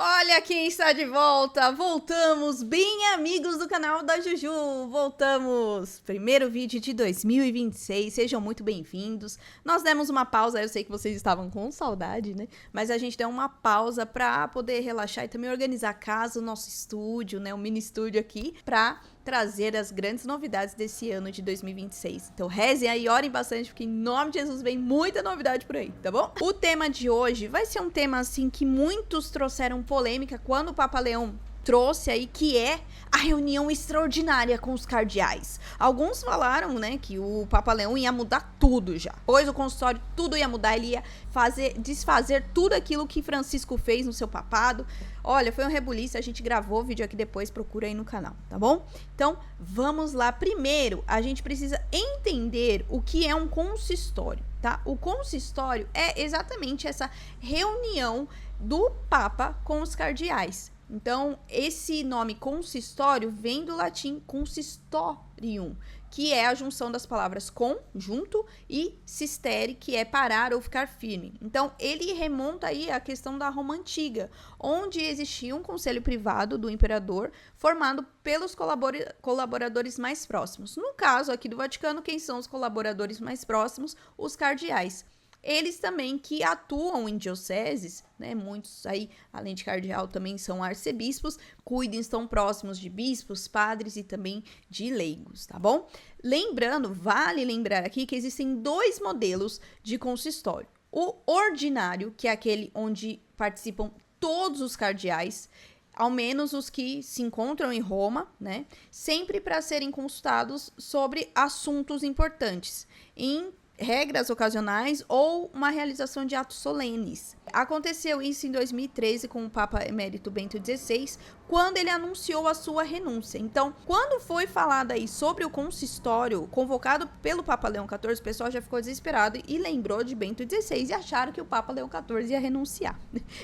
Olha quem está de volta! Voltamos, bem amigos do canal da Juju! Voltamos! Primeiro vídeo de 2026, sejam muito bem-vindos. Nós demos uma pausa, eu sei que vocês estavam com saudade, né? Mas a gente deu uma pausa para poder relaxar e também organizar a casa, o nosso estúdio, né? O mini estúdio aqui, para trazer as grandes novidades desse ano de 2026. Então rezem aí, orem bastante, porque em nome de Jesus vem muita novidade por aí, tá bom? O tema de hoje vai ser um tema assim que muitos trouxeram polêmica quando o Papa Leão trouxe aí, que é a reunião extraordinária com os cardeais. Alguns falaram, né, que o Papa Leão ia mudar tudo já. Pois o consistório tudo ia mudar, ele ia desfazer tudo aquilo que Francisco fez no seu papado. Olha, foi um rebuliço, a gente gravou o vídeo aqui depois, procura aí no canal, tá bom? Então, vamos lá. Primeiro, a gente precisa entender o que é um consistório, tá? O consistório é exatamente essa reunião do Papa com os cardeais. Então, esse nome consistório vem do latim consistorium, que é a junção das palavras com, junto, e sistere, que é parar ou ficar firme. Então, ele remonta aí à questão da Roma Antiga, onde existia um conselho privado do imperador, formado pelos colaboradores mais próximos. No caso aqui do Vaticano, quem são os colaboradores mais próximos? Os cardeais. Eles também que atuam em dioceses, né, muitos aí, além de cardeal, também são arcebispos, cuidam, estão próximos de bispos, padres e também de leigos, tá bom? Lembrando, vale lembrar aqui que existem dois modelos de consistório. O ordinário, que é aquele onde participam todos os cardeais, ao menos os que se encontram em Roma, né, sempre para serem consultados sobre assuntos importantes, em regras ocasionais ou uma realização de atos solenes. Aconteceu isso em 2013 com o Papa Emérito Bento XVI, quando ele anunciou a sua renúncia. Então, quando foi falado aí sobre o consistório convocado pelo Papa Leão XIV, o pessoal já ficou desesperado e lembrou de Bento XVI e acharam que o Papa Leão XIV ia renunciar.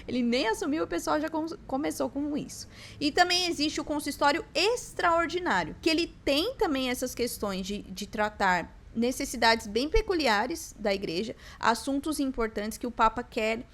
Ele nem assumiu, o pessoal já começou com isso. E também existe o consistório extraordinário, que ele tem também essas questões de tratar necessidades bem peculiares da igreja, assuntos importantes que o Papa quer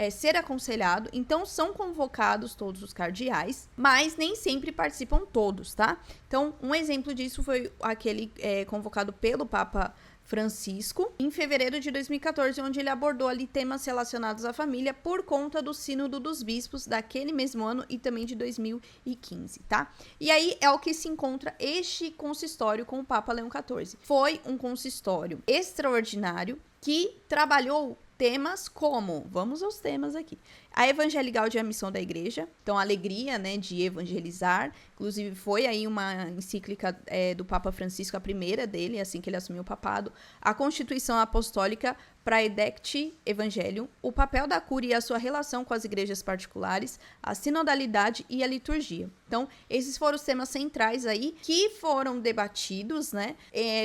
ser aconselhado. Então, são convocados todos os cardeais, mas nem sempre participam todos, tá? Então, um exemplo disso foi aquele convocado pelo Papa Francisco, em fevereiro de 2014, onde ele abordou ali temas relacionados à família por conta do Sínodo dos Bispos daquele mesmo ano e também de 2015, tá? E aí é o que se encontra este consistório com o Papa Leão XIV. Foi um consistório extraordinário que trabalhou temas como, vamos aos temas aqui, a evangelical e a missão da igreja, então a alegria, né, de evangelizar, inclusive foi aí uma encíclica do Papa Francisco, a primeira dele, assim que ele assumiu o papado, a Constituição Apostólica Praedicti Evangelium, o papel da cúria e a sua relação com as igrejas particulares, a sinodalidade e a liturgia. Então, esses foram os temas centrais aí que foram debatidos, né,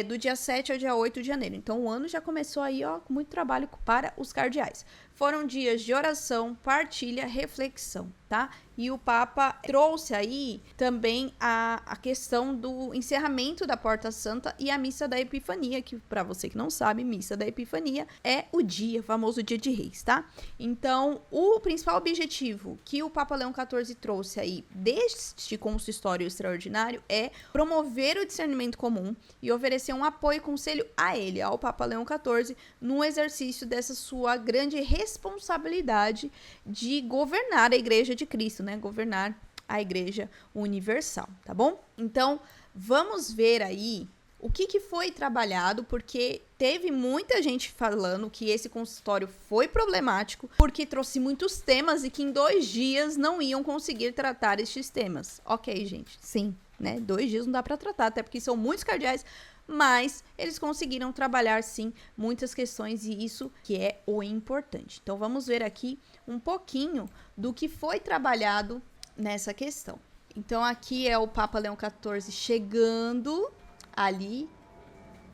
do dia 7 ao dia 8 de janeiro. Então, o ano já começou aí, ó, com muito trabalho para os cardeais. Foram dias de oração, partilha, reflexão, tá? E o Papa trouxe aí também a questão do encerramento da Porta Santa e a Missa da Epifania, que para você que não sabe, Missa da Epifania é o famoso dia de Reis, tá? Então, o principal objetivo que o Papa Leão XIV trouxe aí deste consistório extraordinário é promover o discernimento comum e oferecer um apoio e conselho a ele, ao Papa Leão XIV, no exercício dessa sua grande responsabilidade de governar a Igreja de Cristo, né? Governar a Igreja Universal, tá bom? Então, vamos ver aí o que foi trabalhado, porque teve muita gente falando que esse consistório foi problemático, porque trouxe muitos temas e que em 2 dias não iam conseguir tratar estes temas. Ok, gente, sim, né? 2 dias não dá para tratar, até porque são muitos cardeais, mas eles conseguiram trabalhar, sim, muitas questões e isso que é o importante. Então, vamos ver aqui um pouquinho do que foi trabalhado nessa questão. Então, aqui é o Papa Leão XIV chegando ali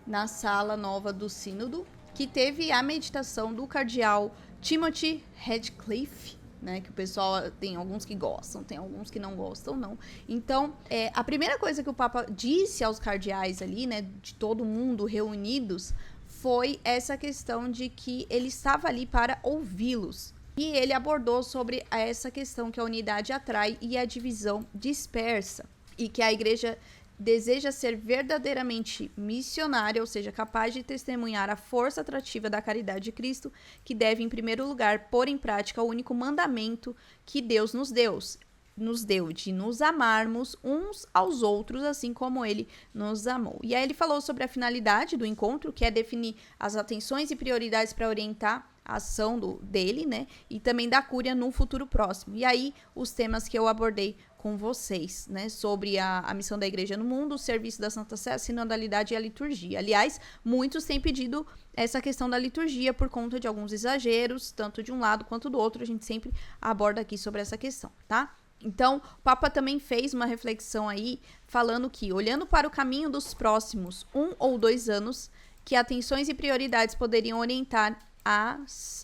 na sala nova do Sínodo, que teve a meditação do cardeal Timothy Radcliffe, né, que o pessoal tem alguns que gostam, tem alguns que não gostam, não. Então, a primeira coisa que o Papa disse aos cardeais ali, né, de todo mundo reunidos, foi essa questão de que ele estava ali para ouvi-los. E ele abordou sobre essa questão que a unidade atrai e a divisão dispersa. E que a igreja deseja ser verdadeiramente missionária, ou seja, capaz de testemunhar a força atrativa da caridade de Cristo, que deve, em primeiro lugar, pôr em prática o único mandamento que Deus nos deu, de nos amarmos uns aos outros, assim como ele nos amou. E aí ele falou sobre a finalidade do encontro, que é definir as atenções e prioridades para orientar a ação dele, né? E também da Cúria no futuro próximo. E aí, os temas que eu abordei com vocês, né? Sobre a missão da igreja no mundo, o serviço da Santa Sé, a sinodalidade e a liturgia. Aliás, muitos têm pedido essa questão da liturgia por conta de alguns exageros, tanto de um lado quanto do outro. A gente sempre aborda aqui sobre essa questão, tá? Então, o Papa também fez uma reflexão aí, falando que, olhando para o caminho dos próximos 1 ou 2 anos, que atenções e prioridades poderiam orientar a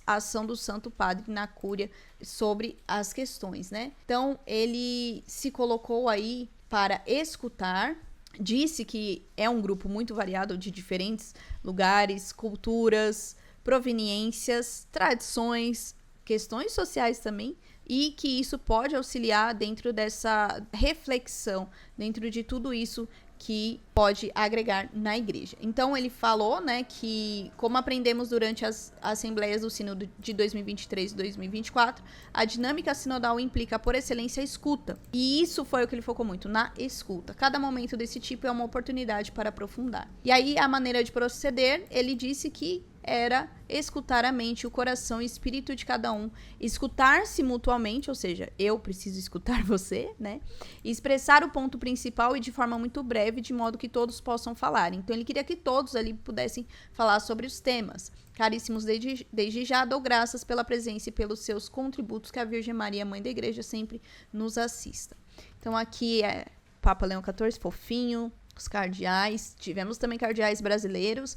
ação do Santo Padre na Cúria sobre as questões, né? Então, ele se colocou aí para escutar, disse que é um grupo muito variado de diferentes lugares, culturas, proveniências, tradições, questões sociais também, e que isso pode auxiliar dentro dessa reflexão, dentro de tudo isso que pode agregar na igreja. Então, ele falou, né, que como aprendemos durante as assembleias do Sínodo de 2023 e 2024, a dinâmica sinodal implica, por excelência, a escuta. E isso foi o que ele focou muito, na escuta. Cada momento desse tipo é uma oportunidade para aprofundar. E aí, a maneira de proceder, ele disse que era escutar a mente, o coração e o espírito de cada um, escutar-se mutuamente, ou seja, eu preciso escutar você, né? E expressar o ponto principal e de forma muito breve, de modo que todos possam falar. Então, ele queria que todos ali pudessem falar sobre os temas. Caríssimos, desde já dou graças pela presença e pelos seus contributos, que a Virgem Maria, Mãe da Igreja, sempre nos assista. Então, aqui é Papa Leão XIV, fofinho, os cardeais. Tivemos também cardeais brasileiros,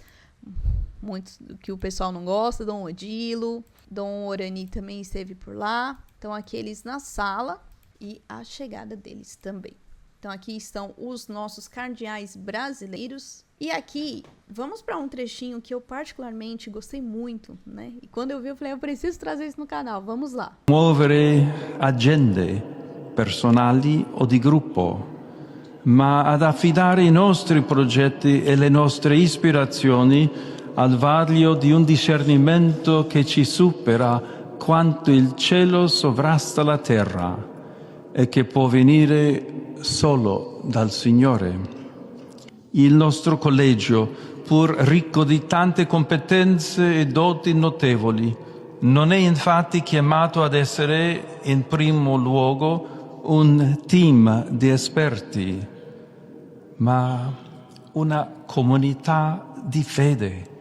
muitos que o pessoal não gosta, Dom Odilo, Dom Orani também esteve por lá. Então, aqui eles na sala e a chegada deles também. Então, aqui estão os nossos cardeais brasileiros. E aqui, vamos para um trechinho que eu particularmente gostei muito, né? E quando eu vi, eu falei, eu preciso trazer isso no canal. Vamos lá. Muovere agende personali o di gruppo, ma ad affidare i nostri progetti e le nostre ispirazioni al vaglio di un discernimento che ci supera quanto il cielo sovrasta la terra e che può venire solo dal Signore. Il nostro collegio, pur ricco di tante competenze e doti notevoli, non è infatti chiamato ad essere in primo luogo un team di esperti, ma una comunità di fede,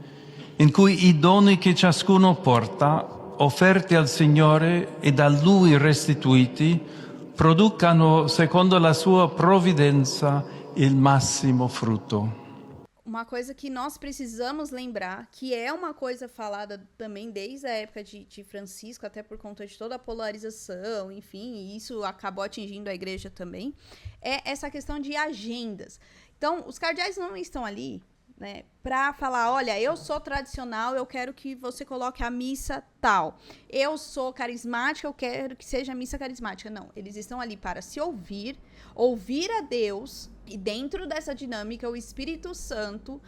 in cui i doni che ciascuno porta, offerti al Signore e da Lui restituiti, producano, secondo la sua provvidenza, il massimo frutto. Uma coisa que nós precisamos lembrar, que é uma coisa falada também desde a época de Francisco, até por conta de toda a polarização, enfim, e isso acabou atingindo a igreja também, é essa questão de agendas. Então, os cardeais não estão ali, né, para falar, olha, eu sou tradicional, eu quero que você coloque a missa tal. Eu sou carismática, eu quero que seja a missa carismática. Não, eles estão ali para se ouvir a Deus, e dentro dessa dinâmica, o Espírito Santo,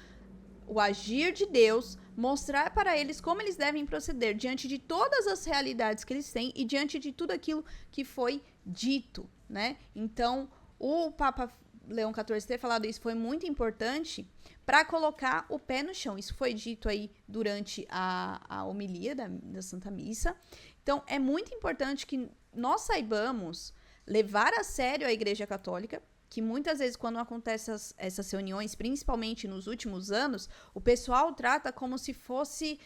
o agir de Deus, mostrar para eles como eles devem proceder diante de todas as realidades que eles têm e diante de tudo aquilo que foi dito, né? Então, o Papa Leão XIV ter falado isso foi muito importante para colocar o pé no chão. Isso foi dito aí durante a homilia da Santa Missa. Então, é muito importante que nós saibamos levar a sério a Igreja Católica, que muitas vezes, quando acontecem essas reuniões, principalmente nos últimos anos, o pessoal trata como se fosse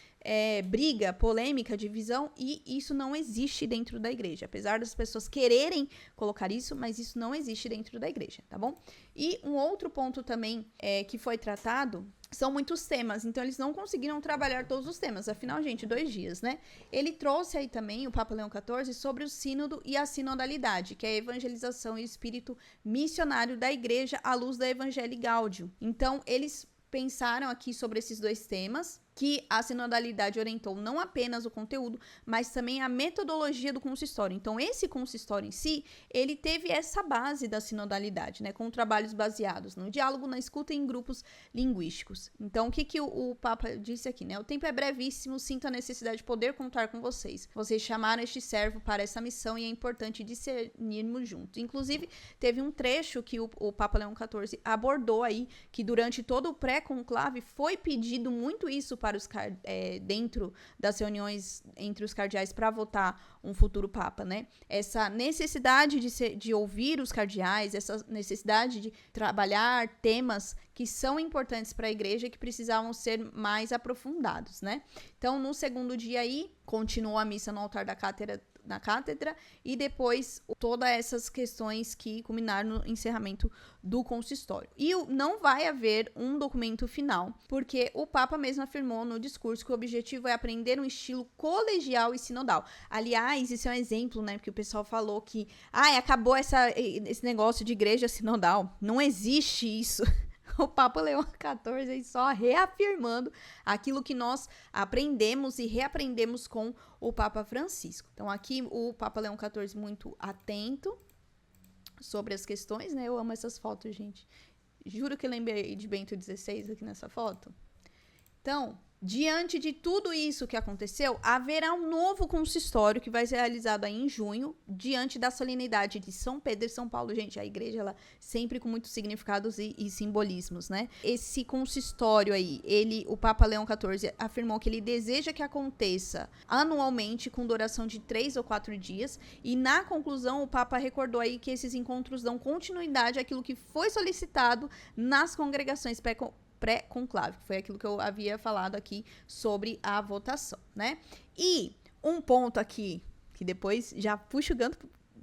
briga, polêmica, divisão, e isso não existe dentro da igreja. Apesar das pessoas quererem colocar isso, mas isso não existe dentro da igreja, tá bom? E um outro ponto também que foi tratado são muitos temas, então eles não conseguiram trabalhar todos os temas, afinal, gente, 2 dias, né? Ele trouxe aí também, o Papa Leão XIV, sobre o sínodo e a sinodalidade, que é a evangelização e o espírito missionário da igreja à luz da Evangelii Gaudium. Então, eles pensaram aqui sobre esses 2 temas, que a sinodalidade orientou não apenas o conteúdo, mas também a metodologia do consistório. Então, esse consistório em si, ele teve essa base da sinodalidade, né, com trabalhos baseados no diálogo, na escuta e em grupos linguísticos. Então, o que o Papa disse aqui, né? O tempo é brevíssimo, sinto a necessidade de poder contar com vocês. Vocês chamaram este servo para essa missão e é importante discernirmos juntos. Inclusive, teve um trecho que o Papa Leão XIV abordou aí, que durante todo o pré-conclave foi pedido muito isso para os dentro das reuniões entre os cardeais para votar um futuro papa, né? Essa necessidade de ouvir os cardeais, essa necessidade de trabalhar temas que são importantes para a igreja e que precisavam ser mais aprofundados, né? Então, no segundo dia aí, continuou a missa no altar na cátedra e depois todas essas questões que culminaram no encerramento do consistório. E não vai haver um documento final, porque o Papa mesmo afirmou no discurso que o objetivo é aprender um estilo colegial e sinodal. Aliás, isso é um exemplo, né, porque o pessoal falou que acabou esse negócio de igreja sinodal. Não existe isso. O Papa Leão XIV aí só reafirmando aquilo que nós aprendemos e reaprendemos com o Papa Francisco. Então, aqui o Papa Leão XIV muito atento sobre as questões, né? Eu amo essas fotos, gente. Juro que eu lembrei de Bento XVI aqui nessa foto. Então, diante de tudo isso que aconteceu, haverá um novo consistório que vai ser realizado aí em junho, diante da solenidade de São Pedro e São Paulo. Gente, a igreja, ela sempre com muitos significados e simbolismos, né? Esse consistório aí, o Papa Leão XIV afirmou que ele deseja que aconteça anualmente com duração de 3 ou 4 dias, e na conclusão o Papa recordou aí que esses encontros dão continuidade àquilo que foi solicitado nas congregações pré-conclave, que foi aquilo que eu havia falado aqui sobre a votação, né? E um ponto aqui, que depois já puxo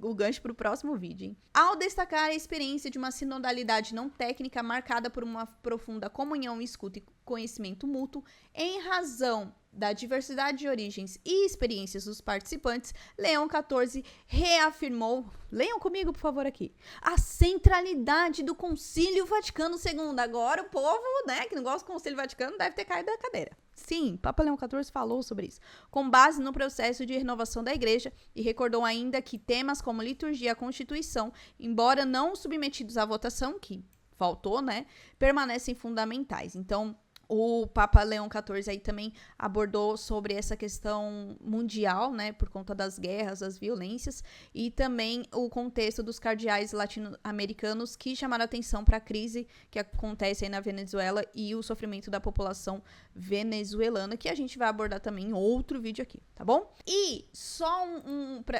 o gancho para o próximo vídeo, hein? Ao destacar a experiência de uma sinodalidade não técnica marcada por uma profunda comunhão, escuta e conhecimento mútuo, em razão da diversidade de origens e experiências dos participantes, Leão XIV reafirmou, leiam comigo, por favor, aqui, a centralidade do Concílio Vaticano II. Agora o povo, né, que não gosta do Concílio Vaticano, deve ter caído da cadeira. Sim, Papa Leão XIV falou sobre isso, com base no processo de renovação da igreja, e recordou ainda que temas como liturgia e a Constituição, embora não submetidos à votação, que faltou, né, permanecem fundamentais. Então, o Papa Leão XIV aí também abordou sobre essa questão mundial, né, por conta das guerras, das violências, e também o contexto dos cardeais latino-americanos que chamaram atenção para a crise que acontece aí na Venezuela e o sofrimento da população venezuelana, que a gente vai abordar também em outro vídeo aqui, tá bom? E só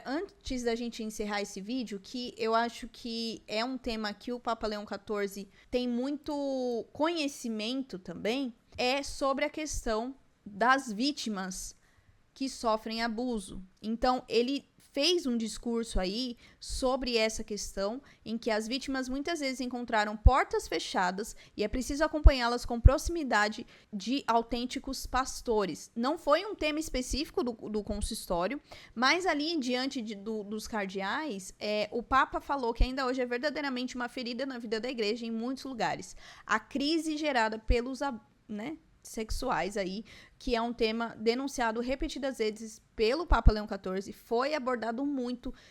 antes da gente encerrar esse vídeo, que eu acho que é um tema que o Papa Leão XIV tem muito conhecimento também, é sobre a questão das vítimas que sofrem abuso. Então, ele fez um discurso aí sobre essa questão, em que as vítimas muitas vezes encontraram portas fechadas e é preciso acompanhá-las com proximidade de autênticos pastores. Não foi um tema específico do consistório, mas ali diante dos cardeais, o Papa falou que ainda hoje é verdadeiramente uma ferida na vida da igreja em muitos lugares. A crise gerada pelos sexuais aí, que é um tema denunciado repetidas vezes pelo Papa Leão XIV, foi abordado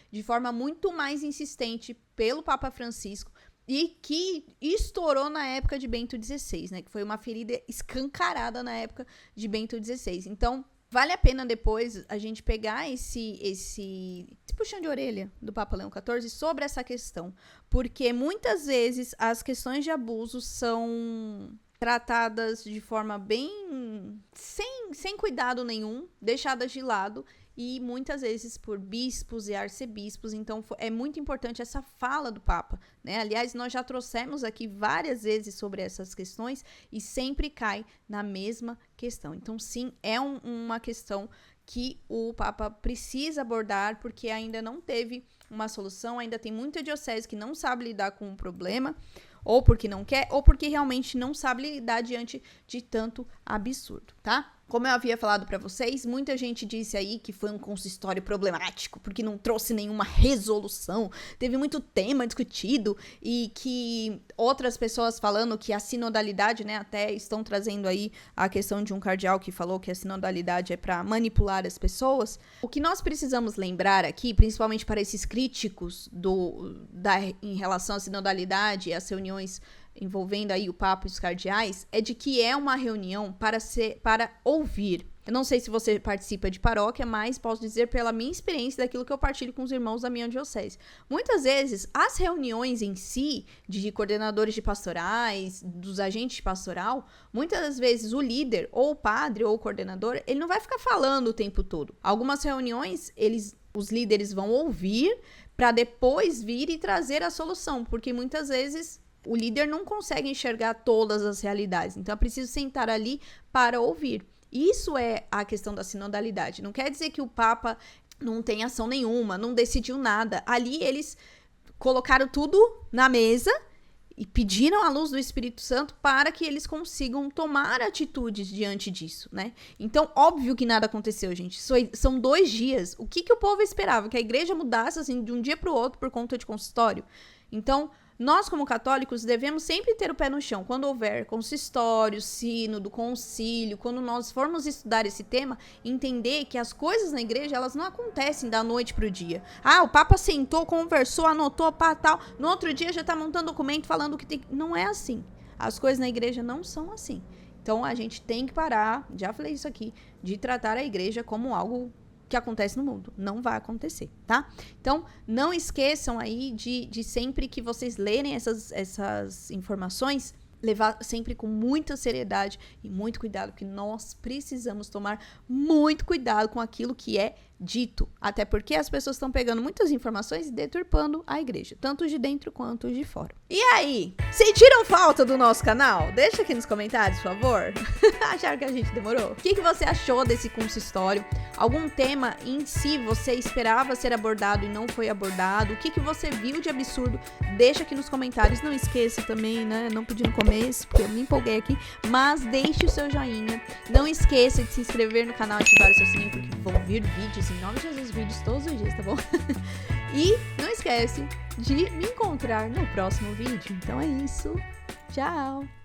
de forma muito mais insistente pelo Papa Francisco, e que estourou na época de Bento XVI, né, que foi uma ferida escancarada na época de Bento XVI. Então, vale a pena depois a gente pegar esse puxão de orelha do Papa Leão XIV sobre essa questão, porque muitas vezes as questões de abuso são tratadas de forma bem sem cuidado nenhum, deixadas de lado, e muitas vezes por bispos e arcebispos. Então é muito importante essa fala do Papa, né? Aliás, nós já trouxemos aqui várias vezes sobre essas questões e sempre cai na mesma questão. Então sim, é uma questão que o Papa precisa abordar, porque ainda não teve uma solução, ainda tem muita diocese que não sabe lidar com o problema, ou porque não quer, ou porque realmente não sabe lidar diante de tanto absurdo, tá? Como eu havia falado para vocês, muita gente disse aí que foi um consistório problemático, porque não trouxe nenhuma resolução, teve muito tema discutido, e que outras pessoas falando que a sinodalidade, né, até estão trazendo aí a questão de um cardeal que falou que a sinodalidade é para manipular as pessoas. O que nós precisamos lembrar aqui, principalmente para esses críticos em relação à sinodalidade e às reuniões envolvendo aí o Papa e os cardeais, é de que é uma reunião para ouvir. Eu não sei se você participa de paróquia, mas posso dizer pela minha experiência daquilo que eu partilho com os irmãos da minha diocese. Muitas vezes, as reuniões em si, de coordenadores de pastorais, dos agentes de pastoral, muitas vezes o líder, ou o padre, ou o coordenador, ele não vai ficar falando o tempo todo. Algumas reuniões, os líderes vão ouvir para depois vir e trazer a solução, porque muitas vezes o líder não consegue enxergar todas as realidades, então é preciso sentar ali para ouvir. Isso é a questão da sinodalidade. Não quer dizer que o Papa não tem ação nenhuma, não decidiu nada. Ali eles colocaram tudo na mesa e pediram a luz do Espírito Santo para que eles consigam tomar atitudes diante disso, né? Então, óbvio que nada aconteceu, gente. São 2 dias. O que o povo esperava? Que a igreja mudasse assim de um dia para o outro por conta de consistório? Então, nós, como católicos, devemos sempre ter o pé no chão. Quando houver consistório, sínodo, concílio, quando nós formos estudar esse tema, entender que as coisas na igreja, elas não acontecem da noite pro dia. Ah, o Papa sentou, conversou, anotou, pá, tal. No outro dia já tá montando documento falando que tem... Não é assim. As coisas na igreja não são assim. Então, a gente tem que parar, já falei isso aqui, de tratar a igreja como algo que acontece no mundo. Não vai acontecer, tá? Então, não esqueçam aí de sempre que vocês lerem essas informações, levar sempre com muita seriedade e muito cuidado, porque nós precisamos tomar muito cuidado com aquilo que é dito, até porque as pessoas estão pegando muitas informações e deturpando a igreja, tanto de dentro quanto de fora. E aí, sentiram falta do nosso canal? Deixa aqui nos comentários, por favor. Acharam que a gente demorou? O que você achou desse consistório? Algum tema em si você esperava ser abordado e não foi abordado? O que você viu de absurdo? Deixa aqui nos comentários. Não esqueça também, né? Não pedi no começo, porque eu me empolguei aqui, mas deixe o seu joinha. Não esqueça de se inscrever no canal e ativar o seu sininho, porque vão vir vídeos, em nome de Jesus, vídeos todos os dias, tá bom? E não esquece de me encontrar no próximo vídeo. Então é isso. Tchau!